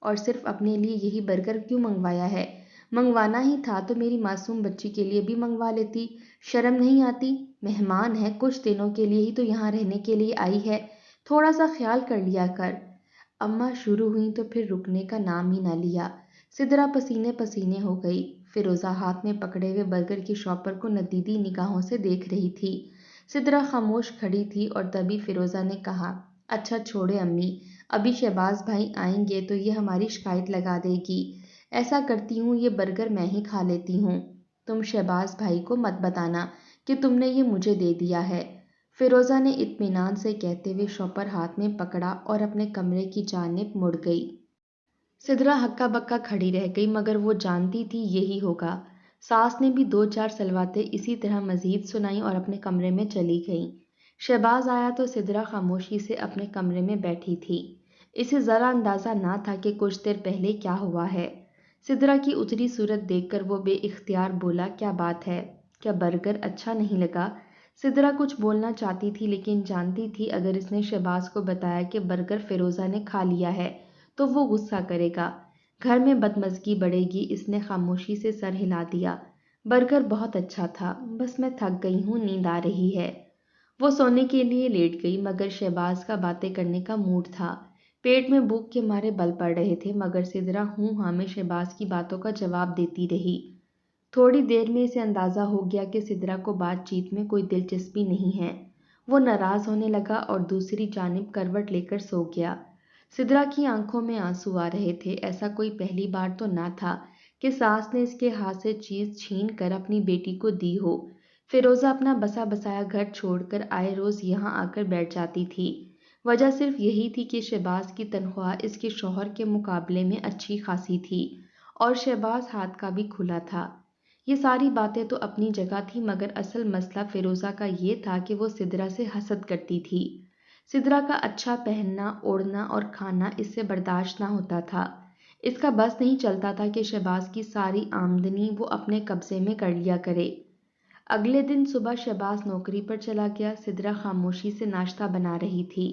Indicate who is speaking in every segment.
Speaker 1: اور صرف اپنے لیے یہی برگر کیوں منگوایا ہے؟ منگوانا ہی تھا تو میری معصوم بچی کے لیے بھی منگوا لیتی۔ شرم نہیں آتی؟ مہمان ہے، کچھ دنوں کے لیے ہی تو یہاں رہنے کے لیے آئی ہے، تھوڑا سا خیال کر لیا کر۔ اماں شروع ہوئی تو پھر رکنے کا نام ہی نہ لیا۔ سدرا پسینے پسینے ہو گئی۔ فیروزہ ہاتھ میں پکڑے ہوئے برگر کی شاپر کو ندیدی نگاہوں سے دیکھ رہی تھی۔ سدرا خاموش کھڑی تھی اور تبھی فیروزہ نے کہا، اچھا چھوڑے امی، ابھی شہباز بھائی آئیں گے تو یہ ہماری شکایت لگا دے گی۔ ایسا کرتی ہوں یہ برگر میں ہی کھا لیتی ہوں، تم شہباز بھائی کو مت بتانا کہ تم نے یہ مجھے دے دیا ہے۔ فیروزہ نے اطمینان سے کہتے ہوئے شاپر ہاتھ میں پکڑا اور اپنے کمرے کی جانب مڑ گئی۔ سدرا ہکا بکا کھڑی رہ گئی مگر وہ جانتی تھی یہی ہوگا۔ ساس نے بھی دو چار سلواتیں اسی طرح مزید سنائیں اور اپنے کمرے میں چلی گئیں۔ شہباز آیا تو سدرا خاموشی سے اپنے کمرے میں بیٹھی تھی۔ اسے ذرا اندازہ نہ تھا کہ کچھ دیر پہلے کیا ہوا ہے۔ سدرا کی اتری صورت دیکھ کر وہ بے اختیار بولا، کیا بات ہے؟ کیا برگر اچھا نہیں لگا؟ سدرا کچھ بولنا چاہتی تھی لیکن جانتی تھی اگر اس نے شہباز کو بتایا کہ برگر فیروزہ نے کھا لیا ہے تو وہ غصہ کرے گا، گھر میں بدمزگی بڑھے گی۔ اس نے خاموشی سے سر ہلا دیا۔ برگر بہت اچھا تھا، بس میں تھک گئی ہوں، نیند آ رہی ہے۔ وہ سونے کے لیے لیٹ گئی مگر شہباز کا باتیں کرنے کا موڈ تھا۔ پیٹ میں بھوک کے مارے بل پڑ رہے تھے مگر سدرا ہوں ہاں میں شہباز کی باتوں کا جواب دیتی رہی۔ تھوڑی دیر میں اسے اندازہ ہو گیا کہ سدرا کو بات چیت میں کوئی دلچسپی نہیں ہے۔ وہ ناراض ہونے لگا اور دوسری جانب کروٹ لے کر سو گیا۔ سدرا کی آنکھوں میں آنسو آ رہے تھے۔ ایسا کوئی پہلی بار تو نہ تھا کہ ساس نے اس کے ہاتھ سے چیز چھین کر اپنی بیٹی کو دی ہو۔ فیروزہ اپنا بسا بسایا گھر چھوڑ کر آئے روز یہاں آ کر بیٹھ جاتی تھی۔ وجہ صرف یہی تھی کہ شہباز کی تنخواہ اس کے شوہر کے مقابلے میں اچھی خاصی تھی اور شہباز ہاتھ کا بھی کھلا تھا۔ یہ ساری باتیں تو اپنی جگہ تھی مگر اصل مسئلہ فیروزہ کا یہ تھا کہ وہ سدرا سے حسد کرتی تھی۔ سدرا کا اچھا پہننا، اوڑھنا اور کھانا اس سے برداشت نہ ہوتا تھا۔ اس کا بس نہیں چلتا تھا کہ شہباز کی ساری آمدنی وہ اپنے قبضے میں کر لیا کرے۔ اگلے دن صبح شہباز نوکری پر چلا گیا۔ سدرا خاموشی سے ناشتہ بنا رہی تھی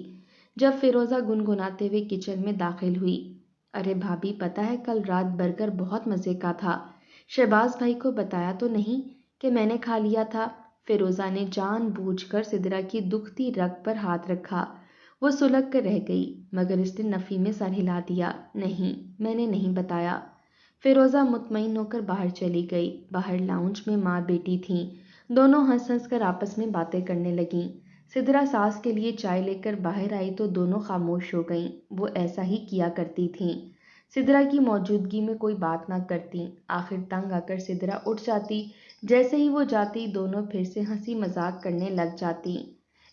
Speaker 1: جب فیروزہ گنگناتے ہوئے کچن میں داخل ہوئی۔ ارے بھابھی، پتہ ہے کل رات برگر بہت مزے کا تھا، شہباز بھائی کو بتایا تو نہیں کہ میں نے کھا لیا تھا؟ فیروزہ نے جان بوجھ کر سدرا کی دکھتی رگ پر ہاتھ رکھا۔ وہ سلگ کر رہ گئی مگر اس نے نفی میں سر ہلا دیا، نہیں، میں نے نہیں بتایا۔ فیروزہ مطمئن ہو کر باہر چلی گئی۔ باہر لاؤنج میں ماں بیٹی تھیں، دونوں ہنس ہنس کر آپس میں باتیں کرنے لگیں۔ سدرا ساس کے لیے چائے لے کر باہر آئی تو دونوں خاموش ہو گئیں۔ وہ ایسا ہی کیا کرتی تھیں، سدرا کی موجودگی میں کوئی بات نہ کرتی۔ آخر تنگ آ کر سدرا اٹھ جاتی، جیسے ہی وہ جاتی دونوں پھر سے ہنسی مذاق کرنے لگ جاتی۔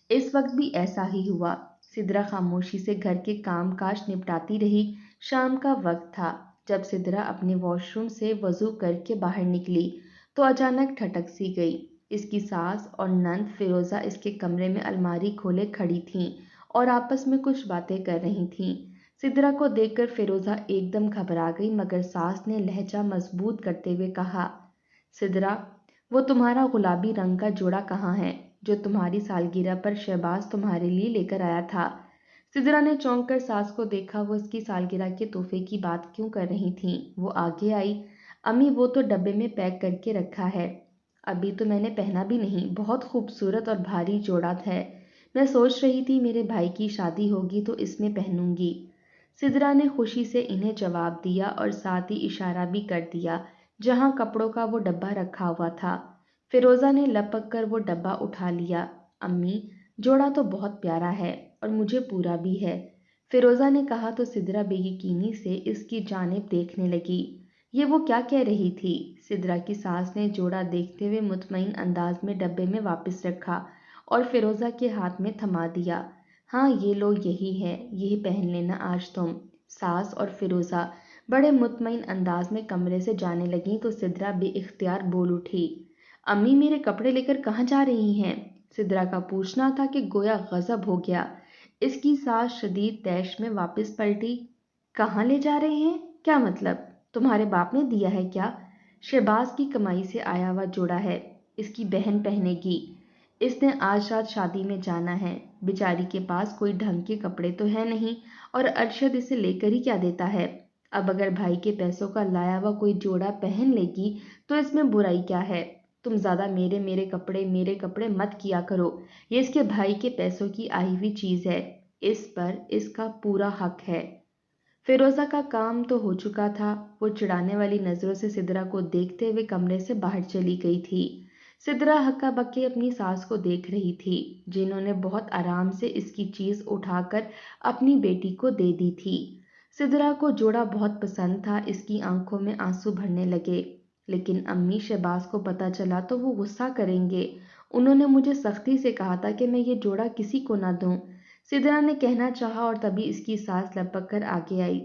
Speaker 1: اس وقت بھی ایسا ہی ہوا۔ سدرا خاموشی سے گھر کے کام کاج نپٹاتی رہی۔ شام کا وقت تھا۔ جب سدرا اپنے واش روم سے وضو کر کے باہر نکلی تو اچانک ٹھٹک سی گئی۔ اس کی ساس اور نند فیروزہ اس کے کمرے میں الماری کھولے کھڑی تھیں اور آپس میں کچھ باتیں کر رہی تھیں۔ سدرا کو دیکھ کر فیروزہ ایک دم گھبرا گئی مگر ساس نے لہجہ مضبوط کرتے ہوئے کہا، سدرا، وہ تمہارا گلابی رنگ کا جوڑا کہاں ہے جو تمہاری سالگرہ پر شہباز تمہارے لیے لے کر آیا تھا؟ سدرا نے چونک کر ساس کو دیکھا۔ وہ اس کی سالگرہ کے تحفے کی بات کیوں کر رہی تھیں؟ وہ آگے آئی، امی وہ تو ڈبے میں پیک کر کے رکھا ہے، ابھی تو میں نے پہنا بھی نہیں، بہت خوبصورت اور بھاری جوڑا ہے، میں سوچ رہی تھی میرے بھائی کی شادی ہوگی تو اس میں پہنوں گی۔ سدرا نے خوشی سے انہیں جواب دیا اور ساتھ ہی اشارہ بھی کر دیا جہاں کپڑوں کا وہ ڈبہ رکھا ہوا تھا۔ فیروزہ نے لپک کر وہ ڈبہ اٹھا لیا۔ امی، جوڑا تو بہت پیارا ہے اور مجھے پورا بھی ہے، فیروزہ نے کہا تو سدرا بے یقینی سے اس کی جانب دیکھنے لگی۔ یہ وہ کیا کہہ رہی تھی؟ سدرا کی ساس نے جوڑا دیکھتے ہوئے مطمئن انداز میں ڈبے میں واپس رکھا اور فیروزہ کے ہاتھ میں تھما دیا۔ ہاں یہ لو، یہی ہے، یہی پہن لینا آج تم۔ ساس اور فیروزہ بڑے مطمئن انداز میں کمرے سے جانے لگیں تو سدرا بے اختیار بول اٹھی، امی میرے کپڑے لے کر کہاں جا رہی ہیں؟ سدرا کا پوچھنا تھا کہ گویا غضب ہو گیا۔ اس کی ساس شدید طیش میں واپس پلٹی، کہاں لے جا رہے ہیں؟ کیا مطلب؟ تمہارے باپ نے دیا ہے کیا؟ شہباز کی کمائی سے آیا ہوا جوڑا ہے، اس کی بہن پہنے گی، اس نے آج رات شادی میں جانا ہے، بیچاری کے پاس کوئی ڈھنگ کے کپڑے تو ہے نہیں اور ارشد اسے لے کر ہی کیا دیتا ہے؟ اب اگر بھائی کے پیسوں کا لایا ہوا کوئی جوڑا پہن لے گی تو اس میں برائی کیا ہے؟ تم زیادہ میرے کپڑے مت کیا کرو، یہ اس کے بھائی کے پیسوں کی آئی ہوئی چیز ہے، اس پر اس کا پورا حق ہے۔ فیروزہ کا کام تو ہو چکا تھا، وہ چڑھانے والی نظروں سے سدرا کو دیکھتے ہوئے کمرے سے باہر چلی گئی تھی۔ سدرا ہکا بکے اپنی ساس کو دیکھ رہی تھی، جنہوں نے بہت آرام سے اس کی چیز اٹھا کر اپنی بیٹی کو دے دی تھی۔ سدرا کو جوڑا بہت پسند تھا، اس کی آنکھوں میں آنسو بھرنے لگے۔ لیکن امی شہباز کو پتہ چلا تو وہ غصہ کریں گے، انہوں نے مجھے سختی سے کہا تھا کہ میں یہ جوڑا کسی کو نہ دوں۔ سدرا نے کہنا چاہا اور تبھی اس کی ساس لپک کر آگے آئی،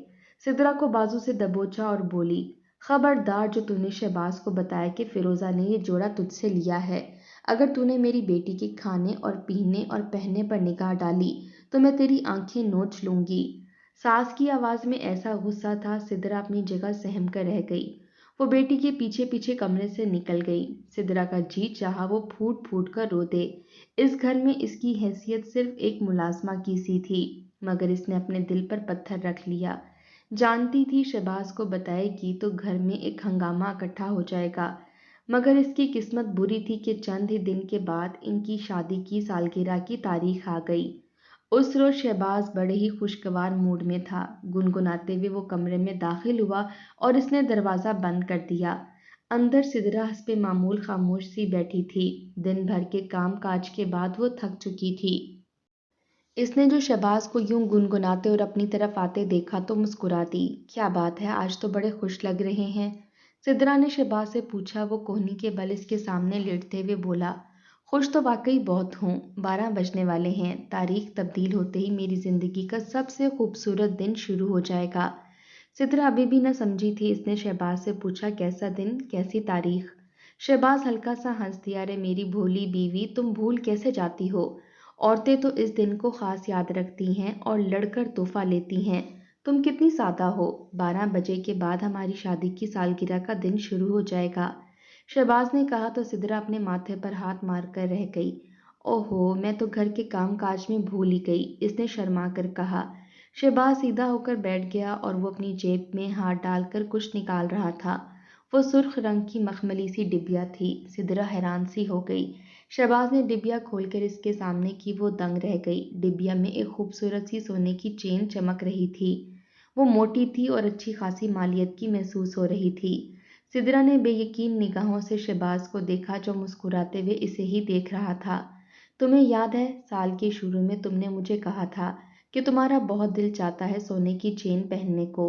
Speaker 1: سدرا کو بازو سے دبوچا اور بولی، خبردار جو تو نے شہباز کو بتایا کہ فیروزہ نے یہ جوڑا تجھ سے لیا ہے، اگر تو نے میری بیٹی کے کھانے اور پینے اور پہننے پر نگاہ ڈالی تو میں تیری آنکھیں نوچ لوں گی۔ ساس کی آواز میں ایسا غصہ تھا، سدرا اپنی جگہ سہم کر رہ گئی۔ وہ بیٹی کے پیچھے پیچھے کمرے سے نکل گئی۔ سدرا کا جی چاہا وہ پھوٹ پھوٹ کر رو دے، اس گھر میں اس کی حیثیت صرف ایک ملازمہ کی سی تھی، مگر اس نے اپنے دل پر پتھر رکھ لیا۔ جانتی تھی شہباز کو بتائے گی تو گھر میں ایک ہنگامہ اکٹھا ہو جائے گا، مگر اس کی قسمت بری تھی کہ چند ہی دن کے بعد ان کی شادی کی سالگرہ کی تاریخ آ گئی۔ اس روز شہباز بڑے ہی خوشگوار موڈ میں تھا، گنگناتے ہوئے وہ کمرے میں داخل ہوا اور اس نے دروازہ بند کر دیا۔ اندر سدرا حسب معمول خاموش سی بیٹھی تھی، دن بھر کے کام کاج کے بعد وہ تھک چکی تھی۔ اس نے جو شہباز کو یوں گنگناتے اور اپنی طرف آتے دیکھا تو مسکرا دی۔ کیا بات ہے، آج تو بڑے خوش لگ رہے ہیں؟ سدرا نے شہباز سے پوچھا۔ وہ کوہنی کے بل اس کے سامنے لیٹتے ہوئے بولا، خوش تو واقعی بہت ہوں، 12 بجنے والے ہیں، تاریخ تبدیل ہوتے ہی میری زندگی کا سب سے خوبصورت دن شروع ہو جائے گا۔ سدرا ابھی بھی نہ سمجھی تھی، اس نے شہباز سے پوچھا، کیسا دن، کیسی تاریخ؟ شہباز ہلکا سا ہنس دیا، ارے میری بھولی بیوی، تم بھول کیسے جاتی ہو؟ عورتیں تو اس دن کو خاص یاد رکھتی ہیں اور لڑ کر تحفہ لیتی ہیں، تم کتنی سادہ ہو، 12 بجے کے بعد ہماری شادی کی سالگرہ کا دن شروع ہو جائے گا۔ شہباز نے کہا تو سدرا اپنے ماتھے پر ہاتھ مار کر رہ گئی۔ اوہو، میں تو گھر کے کام کاج میں بھول ہی گئی، اس نے شرما کر کہا۔ شہباز سیدھا ہو کر بیٹھ گیا اور وہ اپنی جیب میں ہاتھ ڈال کر کچھ نکال رہا تھا۔ وہ سرخ رنگ کی مخملی سی ڈبیا تھی۔ سدرا حیران سی ہو گئی۔ شہباز نے ڈبیا کھول کر اس کے سامنے کی، وہ دنگ رہ گئی۔ ڈبیا میں ایک خوبصورت سی سونے کی چین چمک رہی تھی، وہ موٹی تھی اور اچھی خاصی مالیت کی محسوس ہو رہی تھی۔ سدرا نے بے یقین نگاہوں سے شہباز کو دیکھا جو مسکراتے ہوئے اسے ہی دیکھ رہا تھا۔ تمہیں یاد ہے، سال کے شروع میں تم نے مجھے کہا تھا کہ تمہارا بہت دل چاہتا ہے سونے کی چین پہننے کو،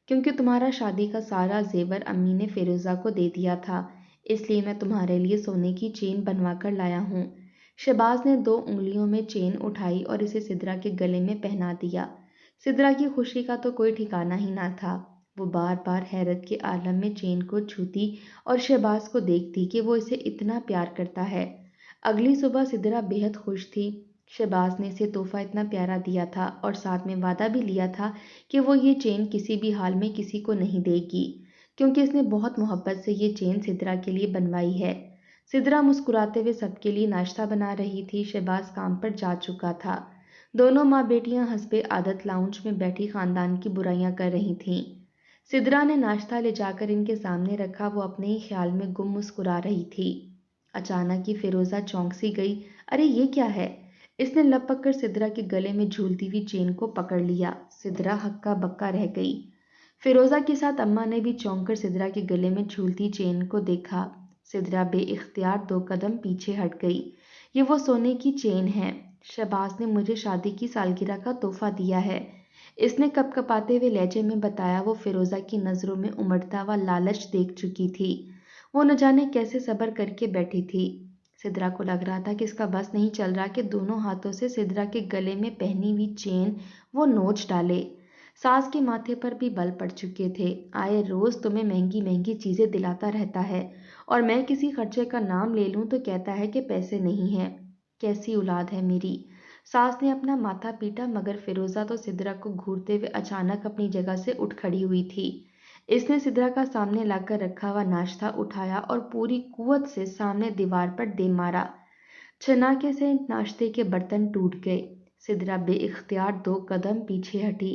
Speaker 1: کیونکہ تمہارا شادی کا سارا زیور امی نے فیروزہ کو دے دیا تھا، اس لیے میں تمہارے لیے سونے کی چین بنوا کر لایا ہوں۔ شہباز نے 2 انگلیوں میں چین اٹھائی اور اسے سدرا کے گلے میں پہنا دیا۔ سدرا کی خوشی کا تو کوئی ٹھکانہ ہی نہ تھا، وہ بار بار حیرت کے عالم میں چین کو چھوتی اور شہباز کو دیکھتی کہ وہ اسے اتنا پیار کرتا ہے۔ اگلی صبح سدرا بے حد خوش تھی، شہباز نے اسے تحفہ اتنا پیارا دیا تھا اور ساتھ میں وعدہ بھی لیا تھا کہ وہ یہ چین کسی بھی حال میں کسی کو نہیں دے گی، کیونکہ اس نے بہت محبت سے یہ چین سدرا کے لیے بنوائی ہے۔ سدرا مسکراتے ہوئے سب کے لیے ناشتہ بنا رہی تھی، شہباز کام پر جا چکا تھا۔ دونوں ماں بیٹیاں حسب عادت لاؤنج میں بیٹھی خاندان کی برائیاں کر رہی تھیں۔ سدرا نے ناشتہ لے جا کر ان کے سامنے رکھا، وہ اپنے ہی خیال میں گم مسکرا رہی تھی۔ اچانک ہی فیروزہ چونک سی گئی، ارے یہ کیا ہے؟ اس نے لپک کر سدرا کے گلے میں جھولتی ہوئی چین کو پکڑ لیا۔ سدرا ہکا بکا رہ گئی۔ فیروزہ کے ساتھ اماں نے بھی چونک کر سدرا کے گلے میں جھولتی چین کو دیکھا۔ سدرا بے اختیار 2 قدم پیچھے ہٹ گئی۔ یہ وہ سونے کی چین ہے، شہباز نے مجھے شادی کی سالگرہ کا تحفہ دیا ہے، اس نے کپ کپاتے ہوئے لہجے میں بتایا۔ وہ فیروزہ کی نظروں میں امڑتا ہوا لالچ دیکھ چکی تھی، وہ نہ جانے کیسے صبر کر کے بیٹھی تھی۔ سدرا کو لگ رہا تھا کہ اس کا بس نہیں چل رہا کہ دونوں ہاتھوں سے سدرا کے گلے میں پہنی ہوئی چین وہ نوچ ڈالے۔ ساس کے ماتھے پر بھی بل پڑ چکے تھے، آئے روز تمہیں مہنگی مہنگی چیزیں دلاتا رہتا ہے اور میں کسی خرچے کا نام لے لوں تو کہتا ہے کہ پیسے نہیں ہیں، کیسی اولاد ہے میری۔ ساس نے اپنا ماتھا پیٹا، مگر فیروزہ تو سدرا کو گھورتے ہوئے اچانک اپنی جگہ سے اٹھ کھڑی ہوئی تھی۔ اس نے سدرا کا سامنے لا کر رکھا ہوا ناشتہ اٹھایا اور پوری قوت سے سامنے دیوار پر دے مارا۔ چھناکے سے ناشتے کے برتن ٹوٹ گئے۔ سدرا بے اختیار 2 قدم پیچھے ہٹی۔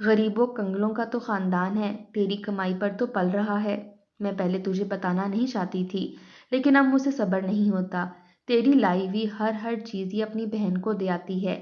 Speaker 1: غریبوں کنگلوں کا تو خاندان ہے، تیری کمائی پر تو پل رہا ہے۔ میں پہلے تجھے بتانا نہیں چاہتی تھی، لیکن اب مجھے صبر نہیں ہوتا۔ تیری لائی ہوئی ہر چیز یہ اپنی بہن کو دے آتی ہے۔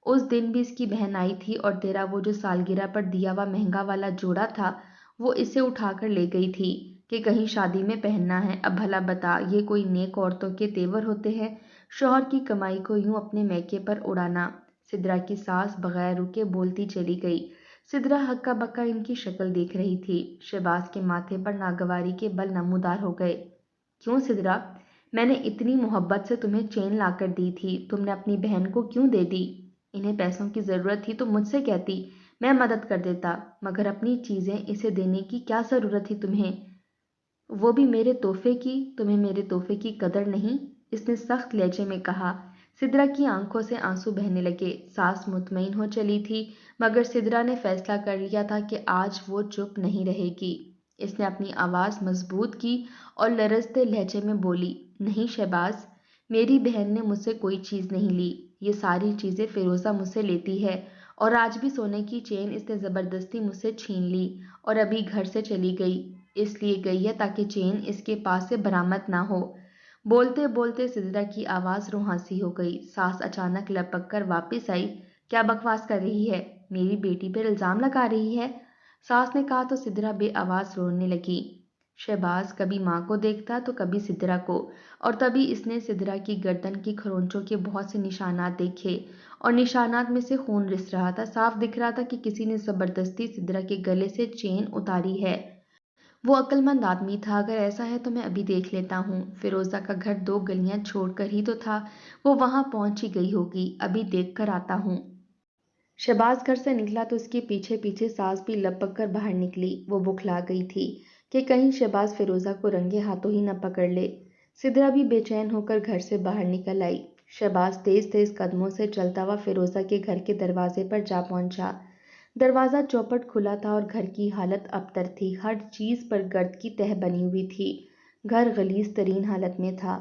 Speaker 1: اس دن بھی اس کی بہن آئی تھی اور تیرا وہ جو سالگرہ پر دیا ہوا مہنگا والا جوڑا تھا وہ اسے اٹھا کر لے گئی تھی کہ کہیں شادی میں پہننا ہے۔ اب بھلا بتا، یہ کوئی نیک عورتوں کے تیور ہوتے ہیں، شوہر کی کمائی کو یوں اپنے میکے پر اڑانا؟ سدرا کی ساس بغیر رکے بولتی چلی گئی۔ سدرا ہکا بکا ان کی شکل دیکھ رہی تھی۔ شہباز کے ماتھے پر ناگواری کے بل نمودار ہو گئے۔ کیوں سدرا؟ میں نے اتنی محبت سے تمہیں چین لا کر دی تھی، تم نے اپنی بہن کو کیوں دے دی؟ انہیں پیسوں کی ضرورت تھی تو مجھ سے کہتی، میں مدد کر دیتا، مگر اپنی چیزیں اسے دینے کی کیا ضرورت تھی تمہیں؟ وہ بھی میرے تحفے کی؟ تمہیں میرے تحفے کی قدر نہیں؟ اس نے سخت لہجے میں کہا۔ سدرا کی آنکھوں سے آنسو بہنے لگے۔ ساس مطمئن ہو چلی تھی، مگر سدرا نے فیصلہ کر لیا تھا کہ آج وہ چپ نہیں رہے گی۔ اس نے اپنی آواز مضبوط کی اور لرزتے لہجے میں بولی، نہیں شہباز، میری بہن نے مجھ سے کوئی چیز نہیں لی، یہ ساری چیزیں فیروزہ مجھ سے لیتی ہے، اور آج بھی سونے کی چین اس نے زبردستی مجھ سے چھین لی اور ابھی گھر سے چلی گئی۔ اس لیے گئی ہے تاکہ چین اس کے پاس سے برآمد نہ ہو۔ بولتے بولتے سدرا کی آواز روحانسی ہو گئی۔ ساس اچانک لپک کر واپس آئی۔ کیا بکواس کر رہی ہے؟ میری بیٹی پر الزام لگا رہی ہے؟ ساس نے کہا تو سدرا بے آواز رونے لگی۔ شہباز کبھی ماں کو دیکھتا تو کبھی سدرا کو، اور تبھی اس نے سدرا کی گردن کی کھرونچوں کے بہت سے نشانات دیکھے، اور نشانات میں سے خون رس رہا تھا۔ صاف دکھ رہا تھا کہ کسی نے زبردستی سدرا کے گلے سے چین اتاری ہے۔ وہ عقل مند آدمی تھا۔ اگر ایسا ہے تو میں ابھی دیکھ لیتا ہوں۔ فیروزہ کا گھر 2 گلیاں چھوڑ کر ہی تو تھا، وہ وہاں پہنچ ہی گئی ہوگی، ابھی دیکھ کر آتا ہوں۔ شہباز گھر سے نکلا تو اس کے پیچھے پیچھے ساس بھی لپک کر باہر نکلی۔ وہ بکھلا گئی تھی کہ کہیں شہباز فیروزہ کو رنگے ہاتھوں ہی نہ پکڑ لے۔ سدرا بھی بے چین ہو کر گھر سے باہر نکل آئی۔ شہباز تیز تیز قدموں سے چلتا ہوا فیروزہ کے گھر کے دروازے پر جا پہنچا۔ دروازہ چوپٹ کھلا تھا اور گھر کی حالت ابتر تھی، ہر چیز پر گرد کی تہہ بنی ہوئی تھی۔ گھر غلیظ ترین حالت میں تھا۔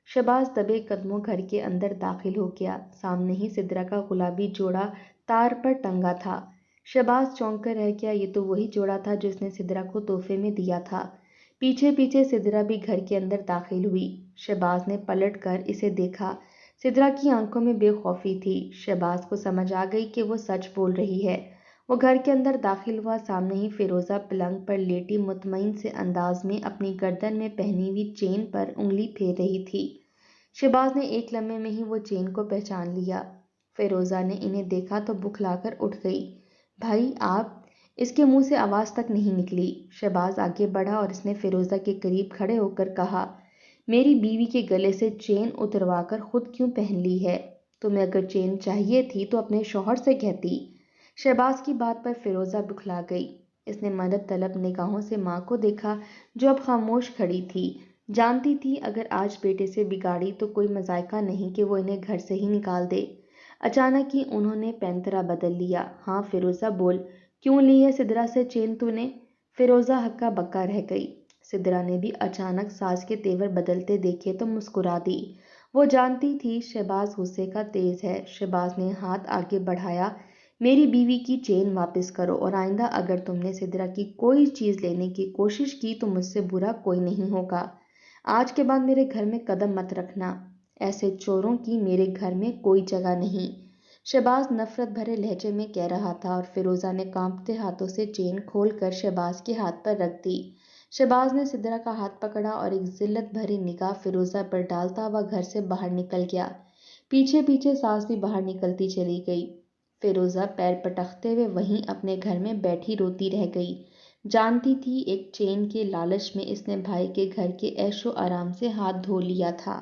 Speaker 1: شہباز دبے قدموں گھر کے اندر داخل ہو گیا۔ سامنے ہی سدرا کا گلابی جوڑا تار پر ٹنگا تھا۔ شہباز چونک کر رہ گیا، یہ تو وہی جوڑا تھا جس نے سدرا کو تحفے میں دیا تھا۔ پیچھے پیچھے سدرا بھی گھر کے اندر داخل ہوئی۔ شہباز نے پلٹ کر اسے دیکھا۔ سدرا کی آنکھوں میں بے خوفی تھی۔ شہباز کو سمجھ آ گئی کہ وہ سچ بول رہی ہے۔ وہ گھر کے اندر داخل ہوا۔ سامنے ہی فیروزہ پلنگ پر لیٹی مطمئن سے انداز میں اپنی گردن میں پہنی ہوئی چین پر انگلی پھیر رہی تھی۔ شہباز نے ایک لمحے میں ہی وہ چین کو پہچان لیا۔ فیروزہ نے انہیں دیکھا تو بکھلا کر اٹھ گئی۔ بھائی آپ؟ اس کے منہ سے آواز تک نہیں نکلی۔ شہباز آگے بڑھا اور اس نے فیروزہ کے قریب کھڑے ہو کر کہا، میری بیوی کے گلے سے چین اتروا کر خود کیوں پہن لی ہے؟ تمہیں اگر چین چاہیے تھی تو اپنے شوہر سے کہتی۔ شہباز کی بات پر فیروزہ بکھلا گئی۔ اس نے مدد طلب نگاہوں سے ماں کو دیکھا جو اب خاموش کھڑی تھی۔ جانتی تھی اگر آج بیٹے سے بگاڑی تو کوئی مذائقہ نہیں کہ وہ انہیں گھر سے ہی نکال دے۔ اچانک ہی انہوں نے پینترا بدل لیا۔ ہاں فیروزہ بول، کیوں لی ہے سدرا سے چین تو نے؟ فیروزہ ہکا بکا رہ گئی۔ سدرا نے بھی اچانک ساس کے تیور بدلتے دیکھے تو مسکرا دی۔ وہ جانتی تھی شہباز غصے کا تیز ہے۔ شہباز نے ہاتھ آگے بڑھایا، میری بیوی کی چین واپس کرو، اور آئندہ اگر تم نے سدرا کی کوئی چیز لینے کی کوشش کی تو مجھ سے برا کوئی نہیں ہوگا۔ آج کے بعد میرے گھر میں قدم مت رکھنا، ایسے چوروں کی میرے گھر میں کوئی جگہ نہیں۔ شہباز نفرت بھرے لہجے میں کہہ رہا تھا اور فیروزہ نے کانپتے ہاتھوں سے چین کھول کر شہباز کے ہاتھ پر رکھ دی۔ شہباز نے سدرا کا ہاتھ پکڑا اور ایک ذلت بھری نگاہ فیروزہ پر ڈالتا ہوا گھر سے باہر نکل گیا۔ پیچھے پیچھے ساس بھی باہر نکلتی چلی گئی۔ فیروزہ پیر پٹکتے ہوئے وہیں اپنے گھر میں بیٹھی روتی رہ گئی۔ جانتی تھی ایک چین کے لالچ میں اس نے بھائی کے گھر کے عیش و آرام سے ہاتھ دھو لیا تھا۔